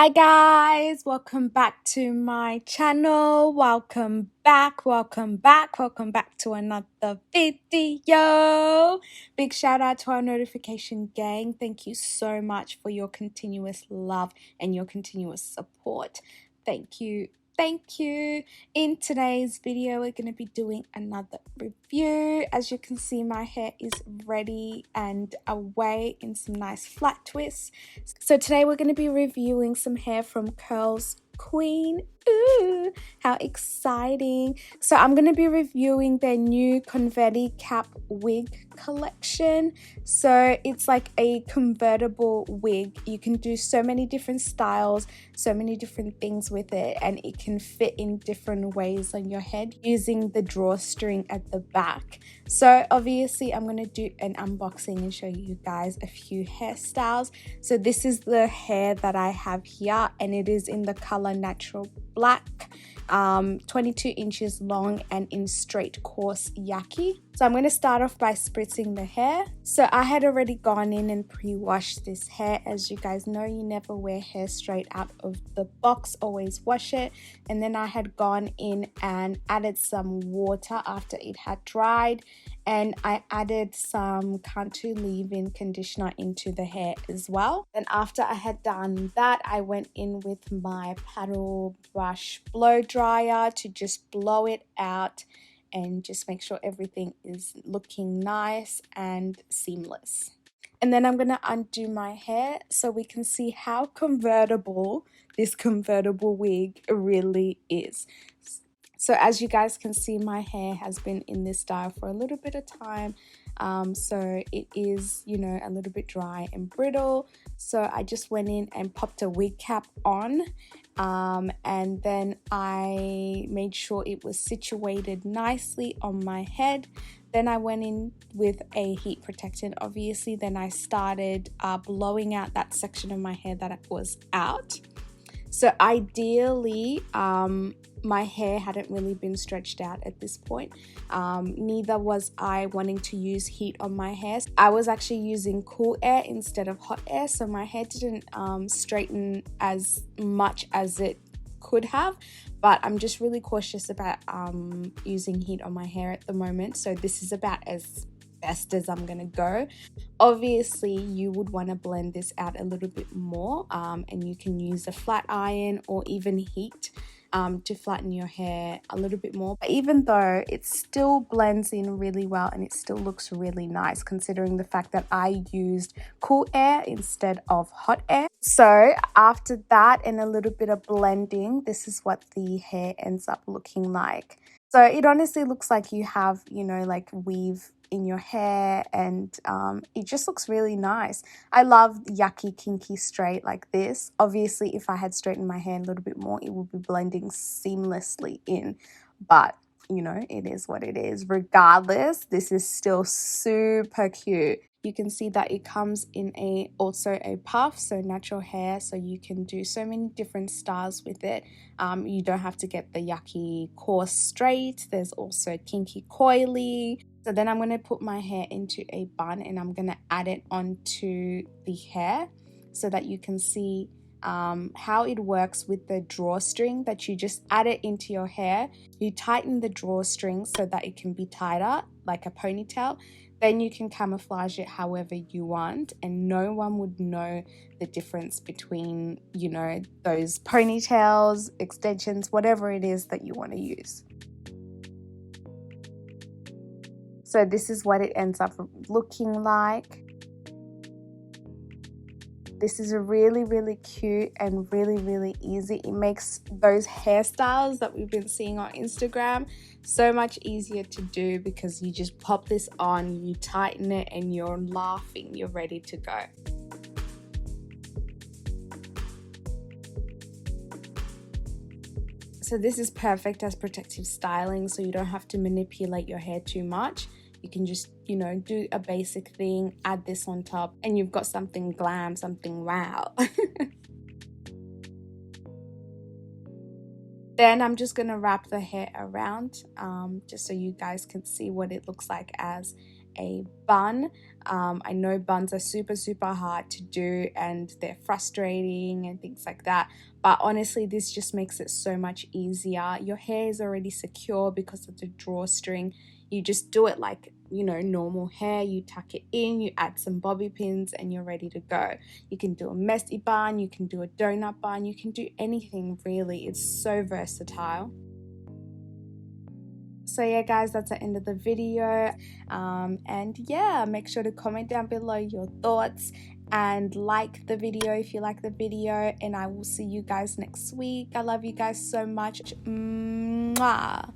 Hi guys, welcome back to my channel. Welcome back to another video. Big shout out to our notification gang. Thank you so much for your continuous love and your continuous support. Thank you. Thank you. In today's video, we're going to be doing another review. As you can see, my hair is ready and away in some nice flat twists. So today we're going to be reviewing some hair from Curls Queen. Ooh, how exciting. So I'm going to be reviewing their new Converti-Cap Wig collection. So it's like a convertible wig. You can do so many different styles, so many different things with it, and it can fit in different ways on your head using the drawstring at the back. So obviously I'm going to do an unboxing and show you guys a few hairstyles. So this is the hair that I have here, and it is in the color Natural Black, 22 inches long and in Straight Coarse Yaki. So I'm going to start off by spritzing the hair. So I had already gone in and pre-washed this hair. As you guys know, you never wear hair straight out of the box, always wash it. And then I had gone in and added some water after it had dried, and I added some Cantu leave-in conditioner into the hair as well. And after I had done that, I went in with my paddle brush blow dryer to just blow it out and just make sure everything is looking nice and seamless. And then I'm going to undo my hair so we can see how convertible this convertible wig really is. So as you guys can see, my hair has been in this style for a little bit of time. So it is, you know, a little bit dry and brittle. So I just went in and popped a wig cap on. And then I made sure it was situated nicely on my head. Then I went in with a heat protectant, obviously. Then I started blowing out that section of my hair that was out. So ideally, my hair hadn't really been stretched out at this point. Neither was I wanting to use heat on my hair. I was actually using cool air instead of hot air, so my hair didn't straighten as much as it could have. But I'm just really cautious about using heat on my hair at the moment. So this is about as best as I'm gonna go. Obviously you would want to blend this out a little bit more, and you can use a flat iron or even heat to flatten your hair a little bit more. But even though it still blends in really well and it still looks really nice, considering the fact that I used cool air instead of hot air. So after that and a little bit of blending, this is what the hair ends up looking like. So it honestly looks like you have, you know, like weave in your hair, and it just looks really nice. I love yucky kinky straight like this. Obviously if I had straightened my hair a little bit more, it would be blending seamlessly in, but you know, it is what it is. Regardless, this is still super cute. You can see that it comes in also a puff, so natural hair, so you can do so many different styles with it. You don't have to get the yucky coarse straight. There's also kinky coily. So then I'm going to put my hair into a bun and I'm going to add it onto the hair so that you can see how it works with the drawstring, that you just add it into your hair. You tighten the drawstring so that it can be tighter like a ponytail. Then you can camouflage it however you want, and no one would know the difference between, you know, those ponytails, extensions, whatever it is that you want to use. So this is what it ends up looking like. This is really, really cute and really, really easy. It makes those hairstyles that we've been seeing on Instagram so much easier to do, because you just pop this on, you tighten it, and you're laughing, you're ready to go. So this is perfect as protective styling, so you don't have to manipulate your hair too much. You can just, you know, do a basic thing, add this on top, and you've got something glam, something wow. Then I'm just going to wrap the hair around just so you guys can see what it looks like as a bun. I know buns are super hard to do and they're frustrating and things like that, but honestly this just makes it so much easier. Your hair is already secure because of the drawstring. You just do it like, you know, normal hair. You tuck it in, you add some bobby pins, and you're ready to go. You can do a messy bun, you can do a donut bun, you can do anything really. It's so versatile. So yeah guys, that's the end of the video, and yeah, make sure to comment down below your thoughts and like the video if you like the video, and I will see you guys next week. I love you guys so much. Mwah.